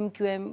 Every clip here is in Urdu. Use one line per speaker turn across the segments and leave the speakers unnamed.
MQM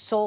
100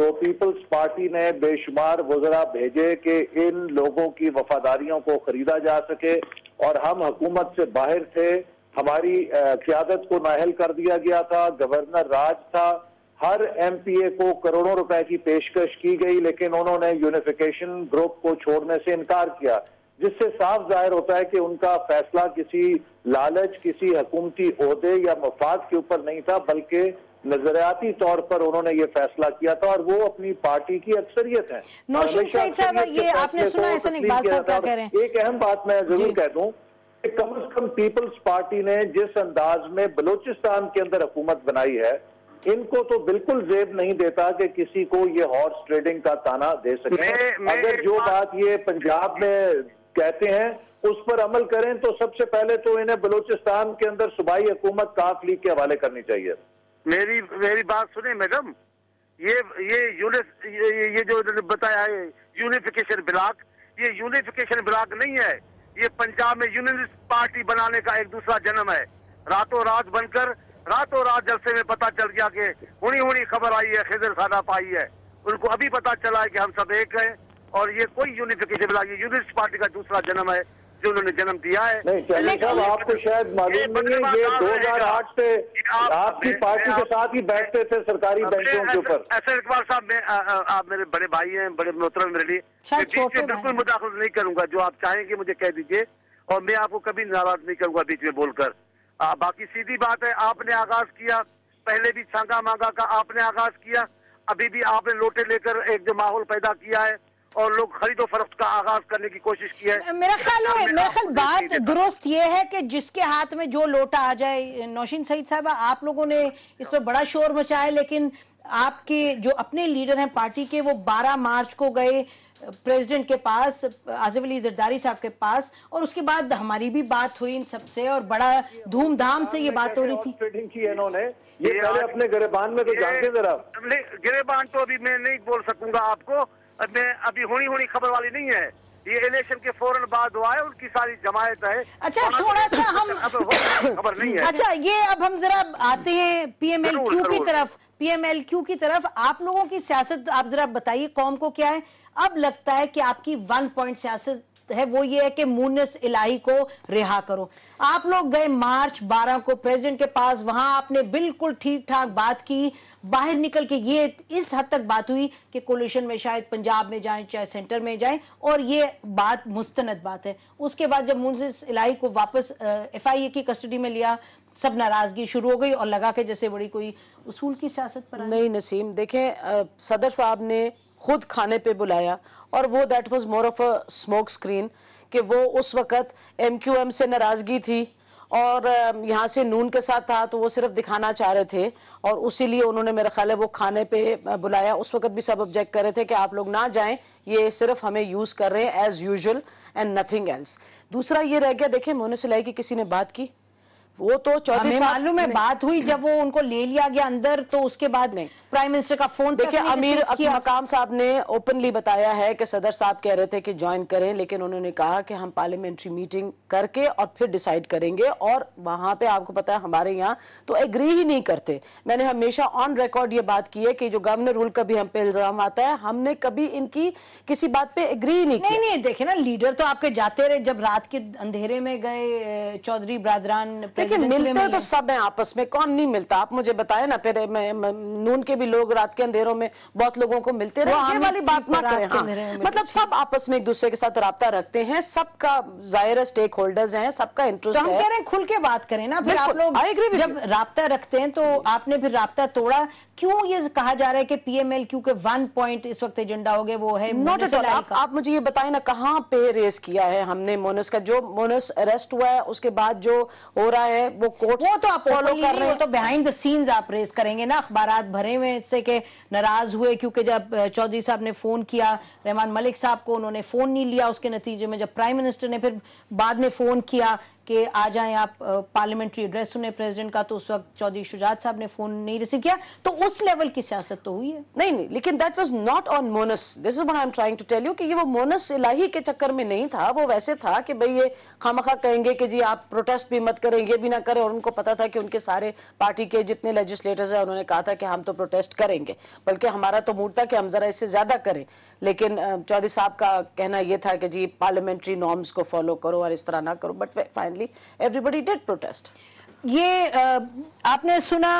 تو پیپلز پارٹی نے بے شمار وزراء بھیجے کہ ان لوگوں کی وفاداریوں کو خریدا جا سکے، اور ہم حکومت سے باہر تھے، ہماری قیادت کو نااہل کر دیا گیا تھا، گورنر راج تھا، ہر ایم پی اے کو کروڑوں روپے کی پیشکش کی گئی، لیکن انہوں نے یونیفیکیشن گروپ کو چھوڑنے سے انکار کیا، جس سے صاف ظاہر ہوتا ہے کہ ان کا فیصلہ کسی لالچ، کسی حکومتی عہدے یا مفاد کے اوپر نہیں تھا، بلکہ نظریاتی طور پر انہوں نے یہ فیصلہ کیا تھا، اور وہ اپنی پارٹی کی اکثریت ہے۔
نوشین سعید صاحب، یہ آپ نے سنا احسن اقبال صاحب کیا کہہ رہے ہیں؟
ایک اہم بات میں ضرور کہہ دوں کہ کم از کم پیپلز پارٹی نے جس انداز میں بلوچستان کے اندر حکومت بنائی ہے، ان کو تو بالکل زیب نہیں دیتا کہ کسی کو یہ ہارس ٹریڈنگ کا تانا دے سکے۔ اگر جو بات یہ پنجاب میں کہتے ہیں اس پر عمل کریں تو سب سے پہلے تو انہیں بلوچستان کے اندر صوبائی حکومت کاف لیگ کے حوالے کرنی چاہیے۔
میری بات سنیں میڈم، یہ جو بتایا ہے یونیفیکیشن بلاک، یہ یونیفیکیشن بلاک نہیں ہے، یہ پنجاب میں یونینسٹ پارٹی بنانے کا ایک دوسرا جنم ہے۔ راتوں رات بن کر راتوں رات جلسے میں پتا چل گیا کہ ہونی خبر آئی ہے، خضر سادہ پائی ہے، ان کو ابھی پتا چلا ہے کہ ہم سب ایک ہیں، اور یہ کوئی یونیفیکیشن بلاک، یہ یونینسٹ پارٹی کا دوسرا جنم ہے جو انہوں نے جنم دیا ہے۔
نہیں چلے صاحب، آپ کو شاید معلوم نہیں ہے، یہ 2008 سے آپ کی پارٹی کے ساتھ ہی بیٹھتے تھے سرکاری بینچوں کے اوپر۔
احسن اقبال صاحب، آپ میرے بڑے بھائی ہیں، بڑے محترم میرے لیے، میں بیچ میں بالکل مداخلت نہیں کروں گا، جو آپ چاہیں گے مجھے کہہ دیجئے، اور میں آپ کو کبھی ناراض نہیں کروں گا بیچ میں بول کر۔ باقی سیدھی بات ہے، آپ نے آغاز کیا، پہلے بھی سانگا مانگا کا آپ نے آغاز کیا، ابھی بھی آپ نے لوٹے لے کر ایک جو ماحول پیدا کیا ہے اور لوگ خرید و فروخت کا آغاز کرنے کی کوشش کی ہے۔
میرا خیال بات درست یہ ہے کہ جس کے ہاتھ میں جو لوٹا آ جائے۔ نوشین سعید صاحبہ، آپ لوگوں نے اس پہ بڑا شور مچایا، لیکن آپ کے جو اپنے لیڈر ہیں پارٹی کے، وہ 12 مارچ کو گئے پریزیڈنٹ کے پاس، آصف علی زرداری صاحب کے پاس، اور اس کے بعد ہماری بھی بات ہوئی ان سب سے، اور بڑا دھوم دھام سے یہ بات ہو رہی تھی۔
ٹریڈنگ کی انہوں نے، یہ پہلے اپنے گریبان میں تو جانتے ذرا۔
گریبان تو ابھی میں نہیں بول سکوں گا آپ کو، میں ابھی ہونی خبر والی نہیں ہے، یہ الیکشن کے فوراً بعد ہوا ہے، ان کی ساری جماعت ہے۔
اچھا، تھوڑا سا ہم
خبر نہیں ہے۔
اچھا، یہ اب ہم ذرا آتے ہیں پی ایم ایل کیو کی طرف۔ پی ایم ایل کیو کی طرف آپ لوگوں کی سیاست آپ ذرا بتائیے قوم کو کیا ہے؟ اب لگتا ہے کہ آپ کی 1 پوائنٹ سیاست ہے، وہ یہ ہے کہ مونس الہی کو رہا کرو۔ آپ لوگ گئے مارچ 12 کو پریزیڈنٹ کے پاس، وہاں آپ نے بالکل ٹھیک ٹھاک بات کی، باہر نکل کے یہ اس حد تک بات ہوئی کہ کولیشن میں شاید پنجاب میں جائیں چاہے سینٹر میں جائیں، اور یہ بات مستند بات ہے۔ اس کے بعد جب مونس الہی کو واپس ایف آئی اے کی کسٹڈی میں لیا، سب ناراضگی شروع ہو گئی اور لگا کہ جیسے بڑی کوئی اصول کی سیاست پر
نہیں نسیم، دیکھیں صدر صاحب نے خود کھانے پہ بلایا، اور وہ that was more of a smoke screen, کہ وہ اس وقت ایم کیو ایم سے ناراضگی تھی اور یہاں سے نون کے ساتھ تھا، تو وہ صرف دکھانا چاہ رہے تھے، اور اسی لیے انہوں نے میرا خیال ہے وہ کھانے پہ بلایا۔ اس وقت بھی سب آبجیکٹ کر رہے تھے کہ آپ لوگ نہ جائیں، یہ صرف ہمیں یوز کر رہے ہیں as usual and nothing else. دوسرا یہ رہ گیا، دیکھیں مونس الہی کی کسی نے بات کی؟ وہ تو چودھری صاحب،
معلوم ہے بات ہوئی جب وہ ان کو لے لیا گیا اندر، تو اس کے بعد نہیں پرائم منسٹر کا فون۔
دیکھیں امیر مقام صاحب نے اوپنلی بتایا ہے کہ صدر صاحب کہہ رہے تھے کہ جوائن کریں، لیکن انہوں نے کہا کہ ہم پارلیمنٹری میٹنگ کر کے اور پھر ڈیسائیڈ کریں گے، اور وہاں پہ آپ کو پتا ہے ہمارے یہاں تو ایگری ہی نہیں کرتے۔ میں نے ہمیشہ آن ریکارڈ یہ بات کی ہے کہ جو گورنر رول کا بھی ہم پہ الزام آتا ہے، ہم نے کبھی ان کی کسی بات پہ ایگری ہی نہیں کیا۔
نہیں دیکھیں نا، لیڈر تو آپ کے جاتے رہے، جب رات کے اندھیرے میں گئے چودھری برادران،
دیکھیں ملتے تو سب ہیں آپس میں، کون نہیں ملتا؟ آپ مجھے بتائیں نا، پھر نون کے بھی لوگ رات کے اندھیروں میں بہت لوگوں کو ملتے رہے، یہ والی بات نہ کریں۔ ہاں مطلب سب آپس میں ایک دوسرے کے ساتھ رابطہ رکھتے ہیں، سب کا ظاہر سٹیک ہولڈرز ہیں، سب کا انٹرسٹ ہے۔
تو ہم کہہ رہے ہیں کھل کے بات کریں نا، پھر آپ لوگ جب رابطہ رکھتے ہیں تو آپ نے پھر رابطہ توڑا کیوں؟ یہ کہا جا رہا ہے کہ پی ایم ایل کیوں کہ 1 پوائنٹ اس وقت ایجنڈا ہو گیا، وہ ہے مونس الہی کا۔
آپ مجھے یہ بتائیں نا، کہاں پہ ریز کیا ہے ہم نے مونس کا؟ جو مونس اریسٹ ہوا ہے اس کے بعد جو ہو رہا ہے وہ کورٹ،
وہ تو آپ فالو کر رہے ہیں، تو بیہائنڈ دا سینز آپ ریز کریں گے نا، اخبارات بھرے ہوئے اس سے کہ ناراض ہوئے کیونکہ جب چودھری صاحب نے فون کیا رحمان ملک صاحب کو، انہوں نے فون نہیں لیا، اس کے نتیجے میں جب پرائم منسٹر نے پھر بعد میں فون کیا کہ آ جائیں آپ پارلیمنٹری ایڈریس سنیں پریزیڈنٹ کا، تو اس وقت چودھری شجاعت صاحب نے فون نہیں ریسیو کیا، تو اس لیول کی سیاست تو ہوئی ہے.
نہیں لیکن that was not on months. This is what I am trying to tell you کہ یہ وہ مونس الہی کے چکر میں نہیں تھا. وہ ویسے تھا کہ بھئی یہ خامخواہ کہیں گے کہ جی آپ پروٹیسٹ بھی مت کریں، یہ بھی نہ کریں، اور ان کو پتا تھا کہ ان کے سارے پارٹی کے جتنے لیجسلیٹرز ہیں انہوں نے کہا تھا کہ ہم تو پروٹیسٹ کریں گے، بلکہ ہمارا تو موڈ تھا کہ ہم ذرا اس سے زیادہ کریں. لیکن چودھری صاحب کا کہنا یہ تھا کہ جی پارلیمنٹری نارمز کو فالو کرو اور اس طرح نہ کرو، but finally everybody did protest.
یہ آپ نے سنا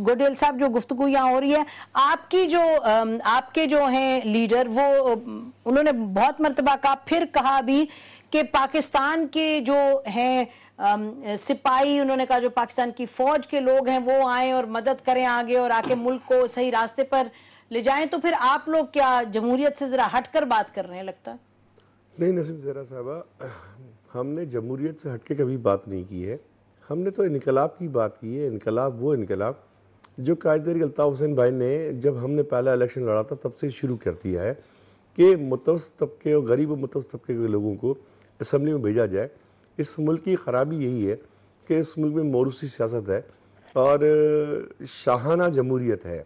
گوڈیل صاحب جو گفتگو یہاں ہو رہی ہے، آپ کے جو ہیں لیڈر، وہ انہوں نے بہت مرتبہ کہا، پھر کہا بھی کہ پاکستان کے جو ہیں سپاہی، انہوں نے کہا جو پاکستان کی فوج کے لوگ ہیں وہ آئیں اور مدد کریں آگے اور آ کے ملک کو صحیح راستے پر لے جائیں. تو پھر آپ لوگ کیا جمہوریت سے ذرا ہٹ کر بات کر رہے ہیں لگتا ہے؟
نہیں نسیم زہرا صاحبہ، ہم نے جمہوریت سے ہٹ کے کبھی بات نہیں کی ہے. ہم نے تو انقلاب کی بات کی ہے. انقلاب وہ انقلاب جو قائد الطاف حسین بھائی نے جب ہم نے پہلا الیکشن لڑا تھا تب سے شروع کر دیا ہے کہ متوسط طبقے اور غریب و متوسط طبقے کے لوگوں کو اسمبلی میں بھیجا جائے. اس ملک کی خرابی یہی ہے کہ اس ملک میں موروثی سیاست ہے اور شاہانہ جمہوریت ہے،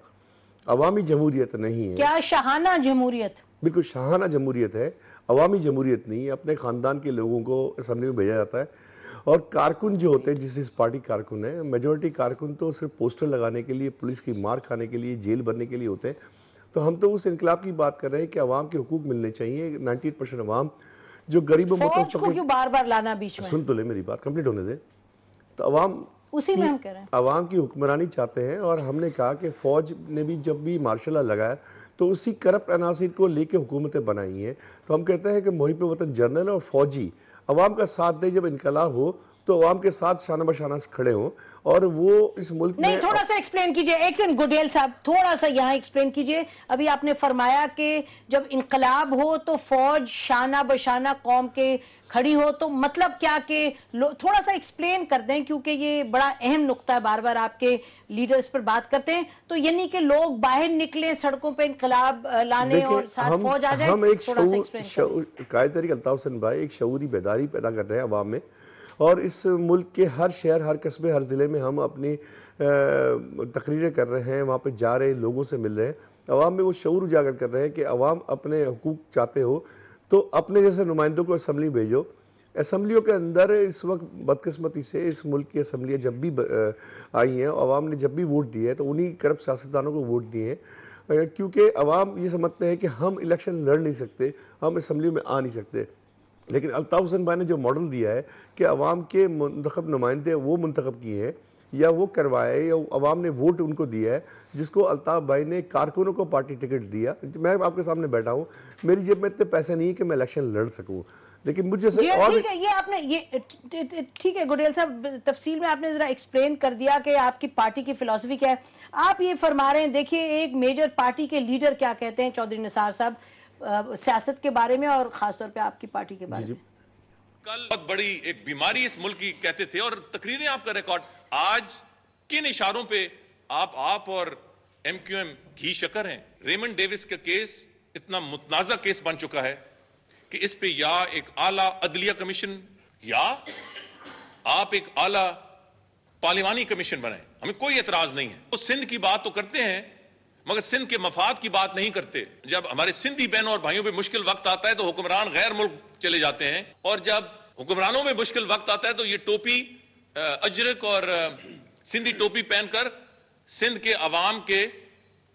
عوامی جمہوریت نہیں ہے.
کیا شاہانہ جمہوریت؟
بالکل شاہانہ جمہوریت ہے، عوامی جمہوریت نہیں ہے. اپنے خاندان کے لوگوں کو اسمبلی میں بھیجا جاتا ہے، اور کارکن جو ہوتے ہیں، جس اس پارٹی کارکن ہیں، میجورٹی کارکن تو صرف پوسٹر لگانے کے لیے، پولیس کی مار کھانے کے لیے، جیل بھرنے کے لیے ہوتے ہیں. تو ہم تو اس انقلاب کی بات کر رہے ہیں کہ عوام کے حقوق ملنے چاہیے. 98% عوام جو غریب و
فوج کو کیوں بار بار لانا بیچ میں؟
سن تو لے میری بات کمپلیٹ ہونے دے. تو عوام
اسی میں ہم کہہ رہے ہیں
عوام کی حکمرانی چاہتے ہیں، اور ہم نے کہا کہ فوج نے بھی جب بھی مارشل لا لگایا تو اسی کرپٹ عناصر کو لے کے حکومتیں بنائی ہیں. تو ہم کہتے ہیں کہ محب وطن جنرل اور فوجی عوام کا ساتھ دے. جب انقلاب ہو تو عوام کے ساتھ شانہ بشانہ کھڑے ہوں، اور وہ اس ملک میں...
نہیں، تھوڑا سا ایکسپلین کیجئے. ایک سیکنڈ گوڈیل صاحب، تھوڑا سا یہاں ایکسپلین کیجئے. ابھی آپ نے فرمایا کہ جب انقلاب ہو تو فوج شانہ بشانہ قوم کے کھڑی ہو، تو مطلب کیا کہ تھوڑا سا ایکسپلین کر دیں، کیونکہ یہ بڑا اہم نقطہ ہے، بار بار آپ کے لیڈرز پر بات کرتے ہیں. تو یعنی کہ لوگ باہر نکلیں سڑکوں پہ انقلاب لانے اور ساتھ فوج آ جائے؟
ہم ایک
تھوڑا سا ایکسپلین
قائد الطاف حسین بھائی ایک شعوری بیداری پیدا کر رہے ہیں عوام میں، اور اس ملک کے ہر شہر، ہر قصبے، ہر ضلع میں ہم اپنی تقریریں کر رہے ہیں، وہاں پہ جا رہے ہیں، لوگوں سے مل رہے ہیں، عوام میں وہ شعور اجاگر کر رہے ہیں کہ عوام اپنے حقوق چاہتے ہو تو اپنے جیسے نمائندوں کو اسمبلی بھیجو. اسمبلیوں کے اندر اس وقت بدقسمتی سے اس ملک کی اسمبلیاں جب بھی آئی ہیں، عوام نے جب بھی ووٹ دیے ہیں تو انہی کرپٹ سیاستدانوں کو ووٹ دیے ہیں، کیونکہ عوام یہ سمجھتے ہیں کہ ہم الیکشن لڑ نہیں سکتے، ہم اسمبلی میں آ نہیں سکتے. لیکن الطاف حسین بھائی نے جو ماڈل دیا ہے کہ عوام کے منتخب نمائندے وہ منتخب کیے ہیں یا وہ کروائے یا عوام نے ووٹ ان کو دیا ہے، جس کو الطاف بھائی نے کارکنوں کو پارٹی ٹکٹ دیا. میں آپ کے سامنے بیٹھا ہوں، میری جیب میں اتنے پیسے نہیں کہ میں الیکشن لڑ سکوں، لیکن مجھے سے اور
ٹھیک ہے. یہ آپ نے ٹھیک ہے گوڈیل صاحب، تفصیل میں آپ نے ذرا ایکسپلین کر دیا کہ آپ کی پارٹی کی فلسفی کیا ہے. آپ یہ فرما رہے ہیں، دیکھیے ایک میجر پارٹی کے لیڈر کیا کہتے ہیں چودھری نثار صاحب سیاست کے بارے میں اور خاص طور پہ آپ کی پارٹی کے بارے میں.
کل بہت بڑی ایک بیماری اس ملک کی کہتے تھے، اور تقریریں آپ کا ریکارڈ آج کن اشاروں پہ آپ اور ایم کیو ایم گھی شکر ہیں. ریمنڈ ڈیوس کا کیس اتنا متنازع کیس بن چکا ہے کہ اس پہ یا ایک اعلیٰ عدلیہ کمیشن یا آپ ایک اعلیٰ پارلیمانی کمیشن بنائیں. ہمیں کوئی اعتراض نہیں ہے. وہ سندھ کی بات تو کرتے ہیں مگر سندھ کے مفاد کی بات نہیں کرتے. جب ہمارے سندھی بہنوں اور بھائیوں پہ مشکل وقت آتا ہے تو حکمران غیر ملک چلے جاتے ہیں، اور جب حکمرانوں میں مشکل وقت آتا ہے تو یہ ٹوپی اجرک اور سندھی ٹوپی پہن کر سندھ کے عوام کے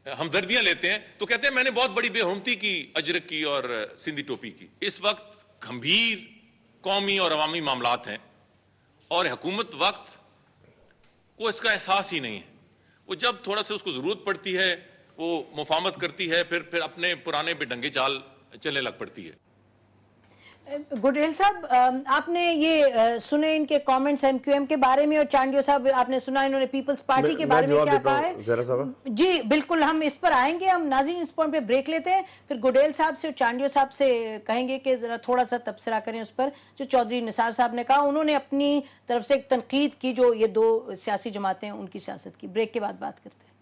ہمدردیاں لیتے ہیں. تو کہتے ہیں میں نے بہت بڑی بے حرمتی کی اجرک کی اور سندھی ٹوپی کی. اس وقت گمبھیر قومی اور عوامی معاملات ہیں اور حکومت وقت کو اس کا احساس ہی نہیں ہے. وہ جب تھوڑا سا اس کو ضرورت پڑتی ہے وہ مفاہمت کرتی ہے، پھر اپنے پرانے بے ڈنگے چال چلنے لگ پڑتی ہے.
گوڈیل صاحب، آپ نے یہ سنے ان کے کامنٹس ایم کیو ایم کے بارے میں، اور چانڈیو صاحب آپ نے سنا انہوں نے پیپلز پارٹی کے بارے میں کیا کہا ہے؟ جی بالکل، ہم اس پر آئیں گے. ہم ناظرین اس پوائنٹ پہ بریک لیتے ہیں، پھر گوڈیل صاحب سے اور چانڈیو صاحب سے کہیں گے کہ ذرا تھوڑا سا تبصرہ کریں اس پر جو چودھری نثار صاحب نے کہا. انہوں نے اپنی طرف سے ایک تنقید کی جو یہ دو سیاسی جماعتیں ان کی سیاست کی. بریک کے بعد بات کرتے ہیں.